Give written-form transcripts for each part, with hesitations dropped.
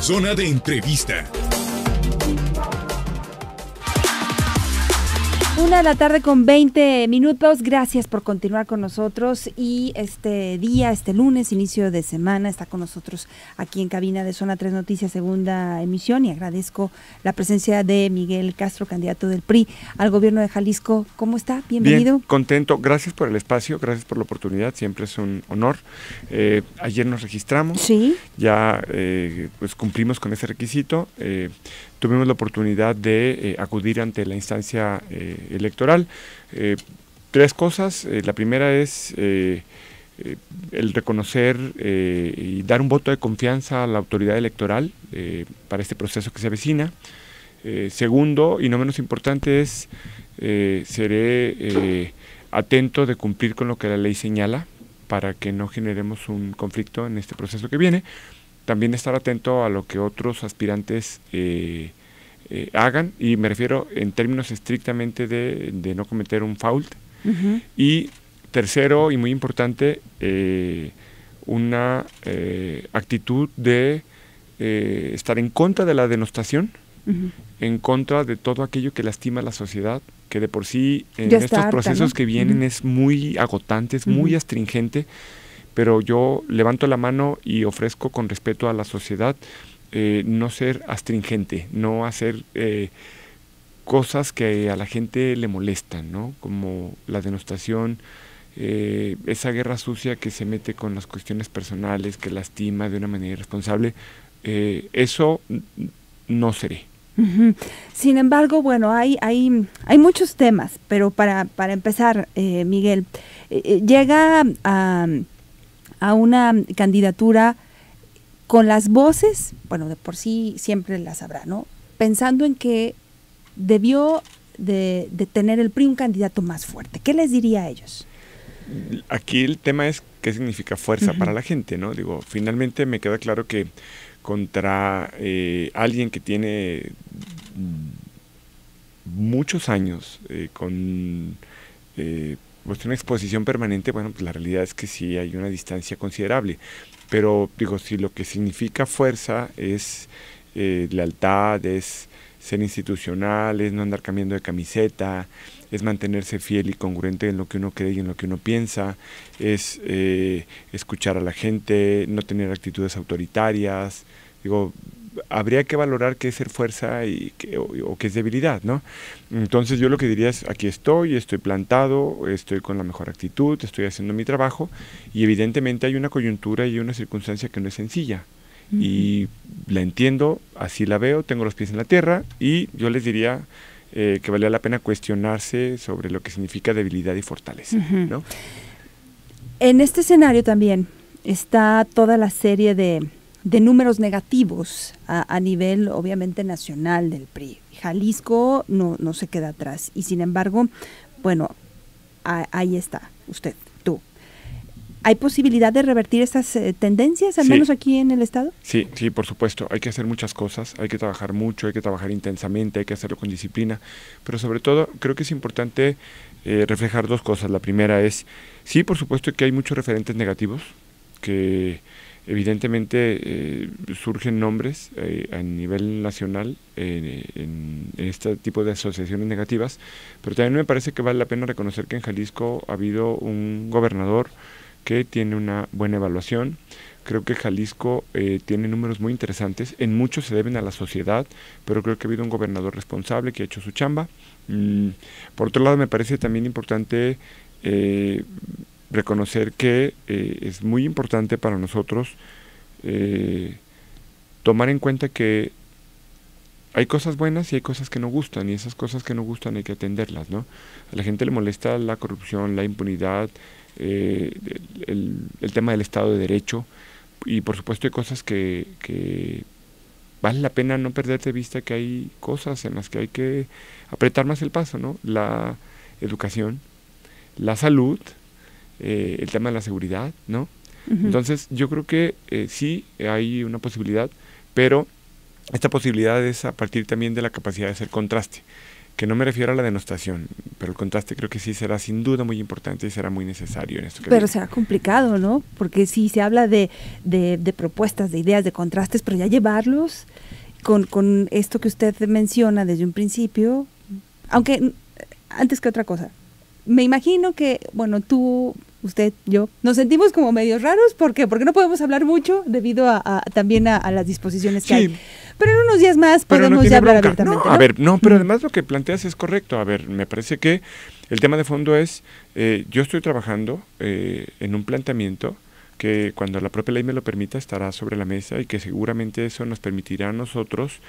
Zona de entrevista. 1:20 p.m. Gracias por continuar con nosotros y este día, este lunes, inicio de semana, está con nosotros aquí en cabina de Zona 3 Noticias, segunda emisión, y agradezco la presencia de Miguel Castro, candidato del PRI al gobierno de Jalisco. ¿Cómo está? Bienvenido. Bien, contento. Gracias por el espacio, gracias por la oportunidad, siempre es un honor. Ayer nos registramos, sí, ya pues cumplimos con ese requisito. Tuvimos la oportunidad de acudir ante la instancia electoral. Tres cosas. La primera es el reconocer y dar un voto de confianza a la autoridad electoral para este proceso que se avecina. Segundo, y no menos importante, es seré atento de cumplir con lo que la ley señala para que no generemos un conflicto en este proceso que viene. También estar atento a lo que otros aspirantes hagan, y me refiero en términos estrictamente de no cometer un fault. Y tercero, y muy importante, una actitud de estar en contra de la denostación, en contra de todo aquello que lastima a la sociedad, que de por sí en estos procesos, ¿no?, que vienen es muy agotante, es muy astringente. Pero yo levanto la mano y ofrezco con respeto a la sociedad no ser astringente, no hacer cosas que a la gente le molestan, ¿no? Como la denostación, esa guerra sucia que se mete con las cuestiones personales, que lastima de una manera irresponsable. Eso no seré. Sin embargo, bueno, hay muchos temas, pero para empezar, Miguel, llega a una candidatura con las voces, bueno, de por sí siempre las habrá, ¿no? Pensando en que debió de tener el PRI un candidato más fuerte. ¿Qué les diría a ellos? Aquí el tema es qué significa fuerza para la gente, ¿no? Digo, finalmente me queda claro que contra alguien que tiene muchos años con pues una exposición permanente, bueno, pues la realidad es que sí hay una distancia considerable. Pero digo, si lo que significa fuerza es lealtad, es ser institucional, es no andar cambiando de camiseta, es mantenerse fiel y congruente en lo que uno cree y en lo que uno piensa, es escuchar a la gente, no tener actitudes autoritarias. Digo, habría que valorar qué es ser fuerza o qué es debilidad, ¿no? Entonces yo lo que diría es, aquí estoy plantado, estoy con la mejor actitud, estoy haciendo mi trabajo, y evidentemente hay una coyuntura y una circunstancia que no es sencilla. Y la entiendo, así la veo, tengo los pies en la tierra, y yo les diría que valía la pena cuestionarse sobre lo que significa debilidad y fortaleza, ¿no? En este escenario también está toda la serie de números negativos a nivel obviamente nacional del PRI. Jalisco no se queda atrás, y sin embargo, bueno, ahí está usted, tú. ¿Hay posibilidad de revertir estas tendencias, al menos aquí en el estado? Sí, por supuesto. Hay que hacer muchas cosas, hay que trabajar mucho, hay que trabajar intensamente, hay que hacerlo con disciplina, pero sobre todo creo que es importante reflejar dos cosas. La primera es, sí, por supuesto que hay muchos referentes negativos, que evidentemente surgen nombres a nivel nacional en este tipo de asociaciones negativas, pero también me parece que vale la pena reconocer que en Jalisco ha habido un gobernador que tiene una buena evaluación. Creo que Jalisco tiene números muy interesantes, en muchos se deben a la sociedad, pero creo que ha habido un gobernador responsable que ha hecho su chamba. Por otro lado, me parece también importante reconocer que es muy importante para nosotros tomar en cuenta que hay cosas buenas y hay cosas que no gustan, y esas cosas que no gustan hay que atenderlas, ¿no? A la gente le molesta la corrupción, la impunidad, el tema del Estado de Derecho, y por supuesto hay cosas que vale la pena no perder de vista, que hay cosas en las que hay que apretar más el paso, ¿no? La educación, la salud, el tema de la seguridad, ¿no? Entonces yo creo que sí hay una posibilidad, pero esta posibilidad es a partir también de la capacidad de hacer contraste. que no me refiero a la denostación, pero el contraste creo que sí será sin duda muy importante y será muy necesario en esto que Pero viene. será complicado, ¿no? Porque sí se habla de propuestas, de ideas, de contrastes, pero ya llevarlos con esto que usted menciona desde un principio, aunque antes que otra cosa, me imagino que, bueno, tú, usted, yo, nos sentimos como medios raros, ¿por qué? Porque no podemos hablar mucho debido también a las disposiciones que hay. Pero en unos días más Pero podemos no ya hablar bronca. abiertamente, No, ¿no? a ver, no, pero además lo que planteas es correcto. A ver, me parece que el tema de fondo es, yo estoy trabajando en un planteamiento que cuando la propia ley me lo permita estará sobre la mesa y que seguramente eso nos permitirá a nosotros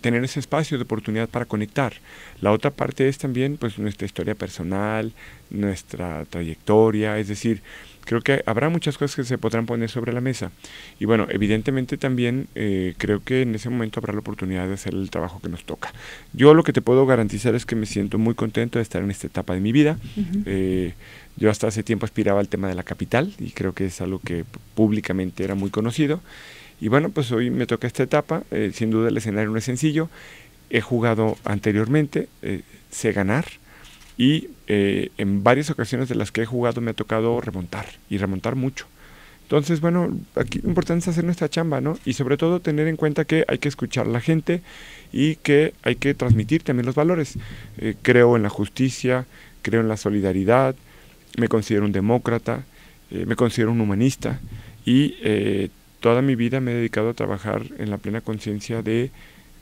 tener ese espacio de oportunidad para conectar. La otra parte es también pues nuestra historia personal, nuestra trayectoria, es decir, creo que habrá muchas cosas que se podrán poner sobre la mesa. Y bueno, evidentemente también creo que en ese momento habrá la oportunidad de hacer el trabajo que nos toca. Yo lo que te puedo garantizar es que me siento muy contento de estar en esta etapa de mi vida. Yo hasta hace tiempo aspiraba al tema de la capital y creo que es algo que públicamente era muy conocido. Y bueno, pues hoy me toca esta etapa, sin duda el escenario no es sencillo, he jugado anteriormente, sé ganar y en varias ocasiones de las que he jugado me ha tocado remontar y remontar mucho. Entonces, bueno, aquí lo importante es hacer nuestra chamba, ¿no? Y sobre todo tener en cuenta que hay que escuchar a la gente y que hay que transmitir también los valores. Creo en la justicia, creo en la solidaridad, me considero un demócrata, me considero un humanista y toda mi vida me he dedicado a trabajar en la plena conciencia de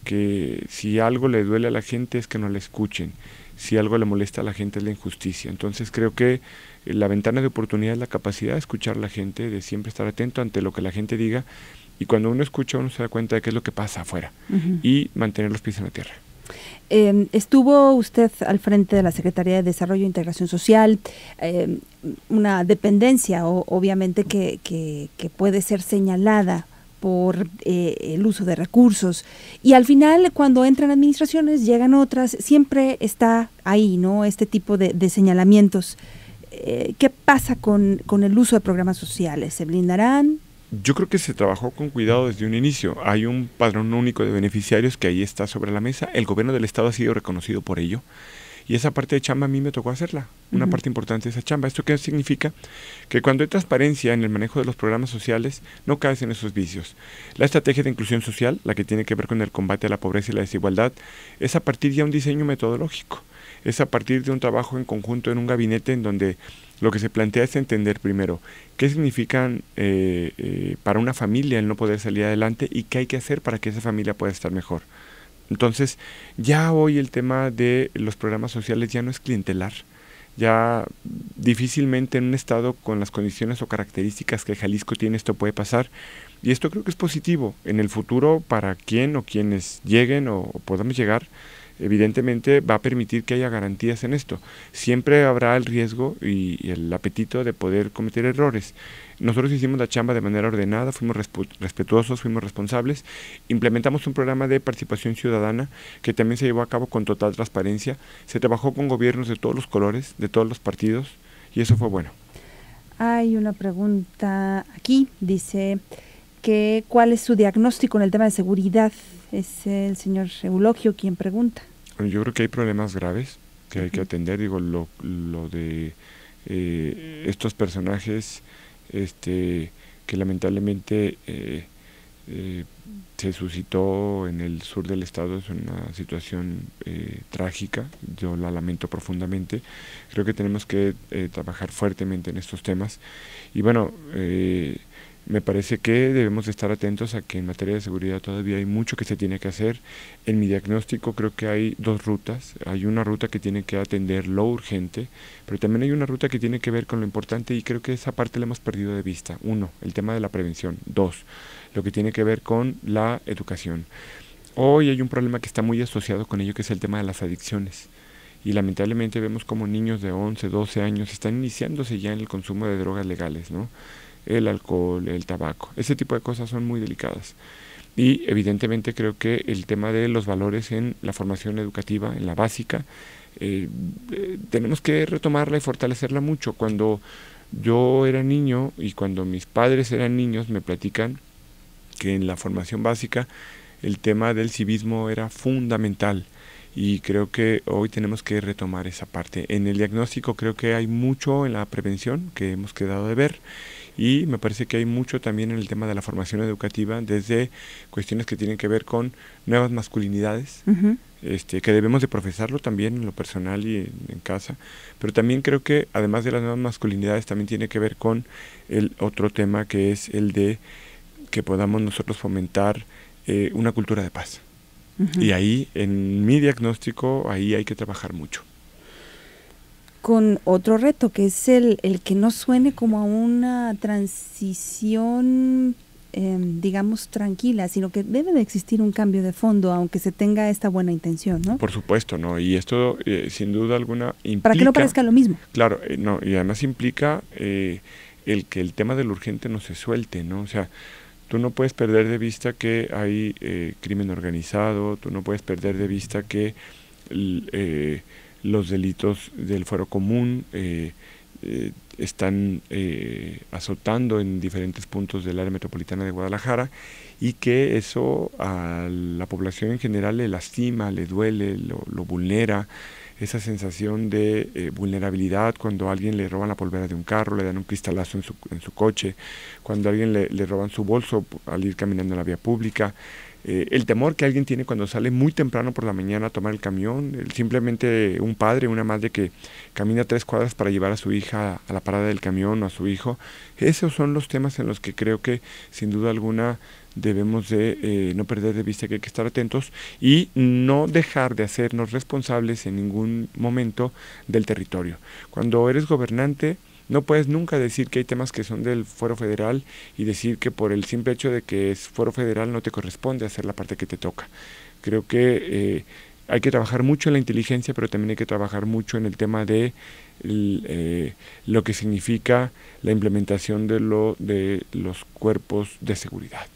que si algo le duele a la gente es que no la escuchen, si algo le molesta a la gente es la injusticia. Entonces creo que la ventana de oportunidad es la capacidad de escuchar a la gente, de siempre estar atento ante lo que la gente diga, y cuando uno escucha uno se da cuenta de qué es lo que pasa afuera y mantener los pies en la tierra. Estuvo usted al frente de la Secretaría de Desarrollo e Integración Social, una dependencia obviamente que puede ser señalada por el uso de recursos, y al final cuando entran administraciones llegan otras, siempre está ahí, ¿no? Este tipo de señalamientos. ¿Qué pasa con el uso de programas sociales? ¿Se blindarán? Yo creo que se trabajó con cuidado desde un inicio. Hay un padrón único de beneficiarios que ahí está sobre la mesa. El gobierno del estado ha sido reconocido por ello. Y esa parte de chamba a mí me tocó hacerla, una parte importante de esa chamba. ¿Esto qué significa? Que cuando hay transparencia en el manejo de los programas sociales, no caes en esos vicios. La estrategia de inclusión social, la que tiene que ver con el combate a la pobreza y la desigualdad, es a partir de un diseño metodológico. Es a partir de un trabajo en conjunto en un gabinete en donde lo que se plantea es entender primero qué significan para una familia el no poder salir adelante y qué hay que hacer para que esa familia pueda estar mejor. Entonces, ya hoy el tema de los programas sociales ya no es clientelar, ya difícilmente en un estado con las condiciones o características que Jalisco tiene esto puede pasar, y esto creo que es positivo en el futuro para quien o quienes lleguen o podamos llegar. Evidentemente va a permitir que haya garantías en esto. Siempre habrá el riesgo y el apetito de poder cometer errores. Nosotros hicimos la chamba de manera ordenada, fuimos respetuosos, fuimos responsables, implementamos un programa de participación ciudadana que también se llevó a cabo con total transparencia, se trabajó con gobiernos de todos los colores, de todos los partidos, y eso fue bueno. Hay una pregunta aquí, dice que ¿cuál es su diagnóstico en el tema de seguridad? Es el señor Eulogio quien pregunta. Bueno, yo creo que hay problemas graves que hay que atender, digo, lo de estos personajes que lamentablemente se suscitó en el sur del estado, es una situación trágica, yo la lamento profundamente. Creo que tenemos que trabajar fuertemente en estos temas y bueno, me parece que debemos de estar atentos a que en materia de seguridad todavía hay mucho que se tiene que hacer. En mi diagnóstico creo que hay dos rutas. Hay una ruta que tiene que atender lo urgente, pero también hay una ruta que tiene que ver con lo importante y creo que esa parte la hemos perdido de vista. Uno, el tema de la prevención. Dos, lo que tiene que ver con la educación. Hoy hay un problema que está muy asociado con ello, que es el tema de las adicciones. Y lamentablemente vemos como niños de 11, 12 años están iniciándose ya en el consumo de drogas legales, ¿no? El alcohol, el tabaco, ese tipo de cosas son muy delicadas. Y evidentemente creo que el tema de los valores en la formación educativa, en la básica, tenemos que retomarla y fortalecerla mucho. Cuando yo era niño y cuando mis padres eran niños me platican que en la formación básica el tema del civismo era fundamental. Y creo que hoy tenemos que retomar esa parte. En el diagnóstico creo que hay mucho en la prevención que hemos quedado de ver, y me parece que hay mucho también en el tema de la formación educativa, desde cuestiones que tienen que ver con nuevas masculinidades, que debemos de profesarlo también en lo personal y en casa, pero también creo que además de las nuevas masculinidades también tiene que ver con el otro tema, que es el de que podamos nosotros fomentar una cultura de paz. Y ahí, en mi diagnóstico, ahí hay que trabajar mucho. Con otro reto, que es el que no suene como a una transición, digamos, tranquila, sino que debe de existir un cambio de fondo, aunque se tenga esta buena intención, ¿no? Por supuesto, ¿no? Y esto, sin duda alguna, implica... Para que no parezca lo mismo. Claro, no, y además implica el que el tema del urgente no se suelte, ¿no? O sea, tú no puedes perder de vista que hay crimen organizado, tú no puedes perder de vista que los delitos del fuero común están azotando en diferentes puntos del área metropolitana de Guadalajara, y que eso a la población en general le lastima, le duele, lo vulnera. Esa sensación de vulnerabilidad cuando a alguien le roban la polvera de un carro, le dan un cristalazo en su coche, cuando a alguien le roban su bolso al ir caminando en la vía pública, el temor que alguien tiene cuando sale muy temprano por la mañana a tomar el camión, simplemente un padre, una madre que camina 3 cuadras para llevar a su hija a la parada del camión o a su hijo. Esos son los temas en los que creo que sin duda alguna debemos de no perder de vista que hay que estar atentos y no dejar de hacernos responsables en ningún momento del territorio. Cuando eres gobernante, no puedes nunca decir que hay temas que son del fuero federal y decir que por el simple hecho de que es fuero federal no te corresponde hacer la parte que te toca. Creo que hay que trabajar mucho en la inteligencia, pero también hay que trabajar mucho en el tema de lo que significa la implementación de los cuerpos de seguridad.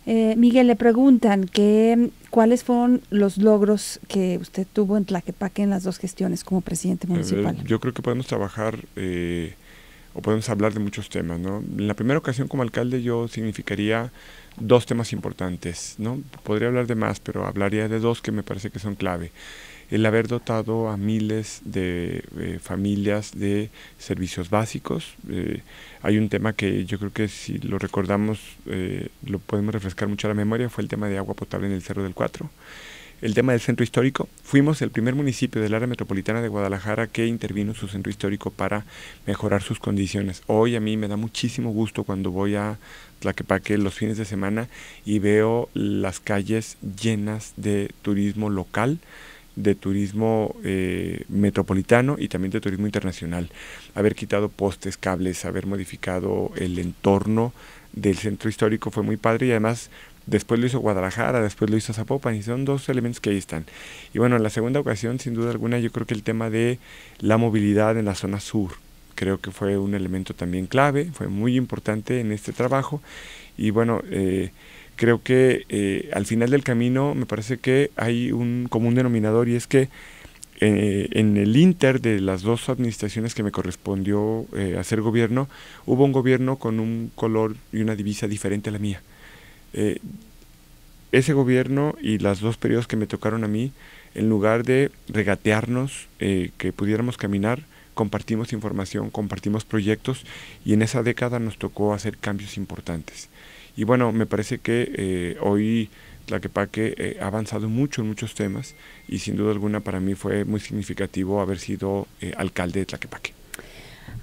Miguel, le preguntan que cuáles fueron los logros que usted tuvo en Tlaquepaque en las 2 gestiones como presidente municipal. Yo creo que podemos trabajar o podemos hablar de muchos temas, ¿no? En la primera ocasión como alcalde yo significaría 2 temas importantes, ¿no? Podría hablar de más, pero hablaría de 2 que me parece que son clave. El haber dotado a miles de familias de servicios básicos. Hay un tema que yo creo que si lo recordamos, lo podemos refrescar mucho a la memoria, fue el tema de agua potable en el Cerro del Cuatro. El tema del centro histórico. Fuimos el primer municipio del área metropolitana de Guadalajara que intervino en su centro histórico para mejorar sus condiciones. Hoy a mí me da muchísimo gusto cuando voy a Tlaquepaque los fines de semana y veo las calles llenas de turismo local, de turismo metropolitano y también de turismo internacional. Haber quitado postes, cables, haber modificado el entorno del centro histórico fue muy padre, y además después lo hizo Guadalajara, después lo hizo Zapopan, y son 2 elementos que ahí están. Y bueno, en la segunda ocasión, sin duda alguna, yo creo que el tema de la movilidad en la zona sur, creo que fue un elemento también clave, fue muy importante en este trabajo, y bueno, creo que al final del camino me parece que hay un común denominador, y es que en el inter de las 2 administraciones que me correspondió hacer gobierno, hubo un gobierno con un color y una divisa diferente a la mía. Ese gobierno y los 2 periodos que me tocaron a mí, en lugar de regatearnos, que pudiéramos caminar, compartimos información, compartimos proyectos, y en esa década nos tocó hacer cambios importantes. Y bueno, me parece que hoy Tlaquepaque ha avanzado mucho en muchos temas, y sin duda alguna para mí fue muy significativo haber sido alcalde de Tlaquepaque.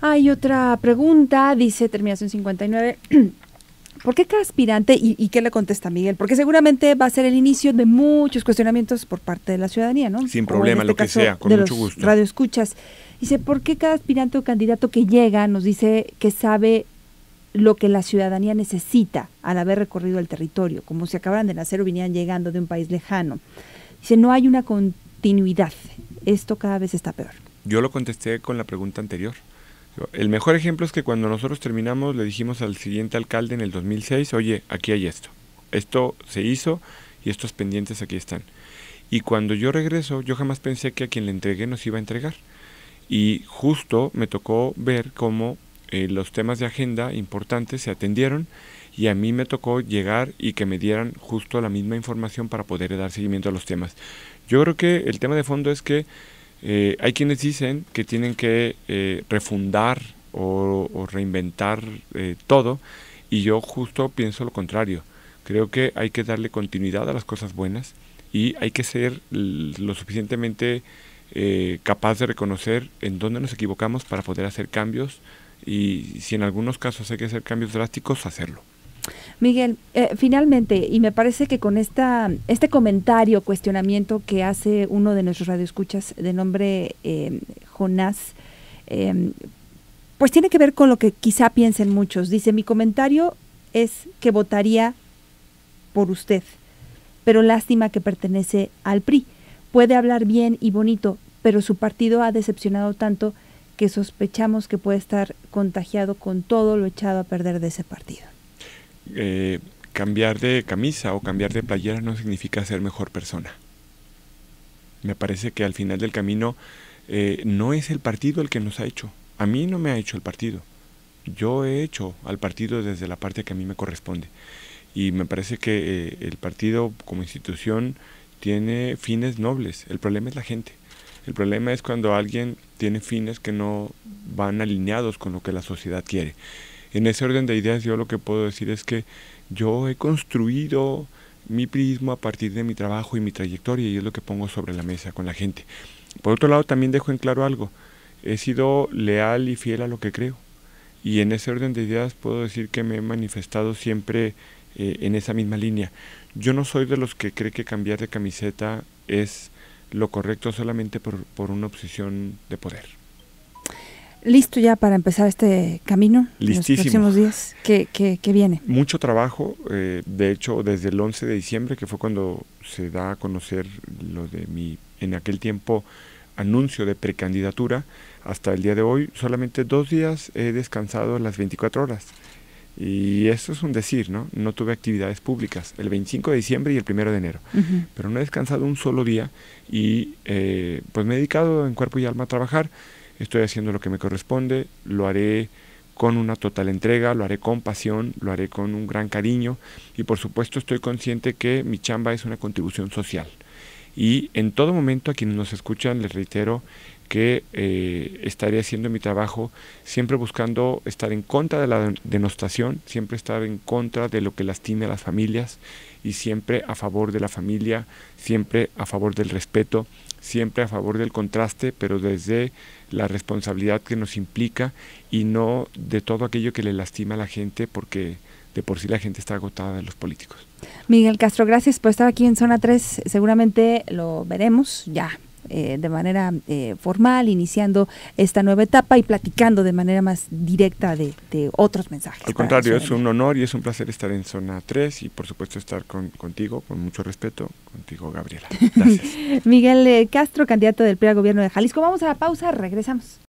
Hay otra pregunta, dice terminación 59. ¿Por qué cada aspirante, y qué le contesta Miguel? Porque seguramente va a ser el inicio de muchos cuestionamientos por parte de la ciudadanía, ¿no? Sin problema, lo que sea, con mucho gusto. Radioescuchas. Dice, ¿por qué cada aspirante o candidato que llega nos dice que sabe lo que la ciudadanía necesita al haber recorrido el territorio, como si acabaran de nacer o vinieran llegando de un país lejano? Dice, no hay una continuidad, esto cada vez está peor. Yo lo contesté con la pregunta anterior. El mejor ejemplo es que cuando nosotros terminamos le dijimos al siguiente alcalde en el 2006, oye, aquí hay esto se hizo y estos pendientes aquí están. Y cuando yo regreso, yo jamás pensé que a quien le entregué nos iba a entregar. Y justo me tocó ver cómo los temas de agenda importantes se atendieron, y a mí me tocó llegar y que me dieran justo la misma información para poder dar seguimiento a los temas. Yo creo que el tema de fondo es que hay quienes dicen que tienen que refundar o reinventar todo, y yo justo pienso lo contrario. Creo que hay que darle continuidad a las cosas buenas y hay que ser lo suficientemente capaz de reconocer en dónde nos equivocamos para poder hacer cambios, y si en algunos casos hay que hacer cambios drásticos, hacerlo. Miguel, finalmente, y me parece que con este comentario, cuestionamiento que hace uno de nuestros radioescuchas de nombre Jonás, pues tiene que ver con lo que quizá piensen muchos. Dice, mi comentario es que votaría por usted, pero lástima que pertenece al PRI. Puede hablar bien y bonito, pero su partido ha decepcionado tanto que sospechamos que puede estar contagiado con todo lo echado a perder de ese partido. Cambiar de camisa o cambiar de playera no significa ser mejor persona. Me parece que al final del camino no es el partido el que nos ha hecho. A mí no me ha hecho el partido. Yo he hecho al partido desde la parte que a mí me corresponde. Y me parece que el partido como institución tiene fines nobles. El problema es la gente. El problema es cuando alguien tiene fines que no van alineados con lo que la sociedad quiere. En ese orden de ideas, yo lo que puedo decir es que yo he construido mi prismo a partir de mi trabajo y mi trayectoria, y es lo que pongo sobre la mesa con la gente. Por otro lado, también dejo en claro algo. He sido leal y fiel a lo que creo. Y en ese orden de ideas puedo decir que me he manifestado siempre en esa misma línea. Yo no soy de los que cree que cambiar de camiseta es lo correcto solamente por una obsesión de poder. ¿Listo ya para empezar este camino? Listísimo. En los próximos días. ¿Qué viene? Mucho trabajo, de hecho desde el 11 de diciembre, que fue cuando se da a conocer lo de mi, en aquel tiempo, anuncio de precandidatura, hasta el día de hoy, solamente 2 días he descansado las 24 horas. Y eso es un decir, ¿no? No tuve actividades públicas, el 25 de diciembre y el 1 de enero. Pero no he descansado un solo día y pues me he dedicado en cuerpo y alma a trabajar. Estoy haciendo lo que me corresponde, lo haré con una total entrega, lo haré con pasión, lo haré con un gran cariño, y por supuesto estoy consciente que mi chamba es una contribución social. Y en todo momento a quienes nos escuchan les reitero que estaré haciendo mi trabajo siempre buscando estar en contra de la denostación, siempre estar en contra de lo que lastime a las familias, y siempre a favor de la familia, siempre a favor del respeto, siempre a favor del contraste, pero desde la responsabilidad que nos implica y no de todo aquello que le lastima a la gente, porque de por sí la gente está agotada de los políticos. Miguel Castro, gracias por estar aquí en Zona 3. Seguramente lo veremos ya de manera formal, iniciando esta nueva etapa y platicando de manera más directa de otros mensajes. Al contrario, es un honor y es un placer estar en Zona 3 y por supuesto estar contigo, con mucho respeto, contigo, Gabriela. Gracias. Miguel Castro, candidato del PRI al gobierno de Jalisco. Vamos a la pausa, regresamos.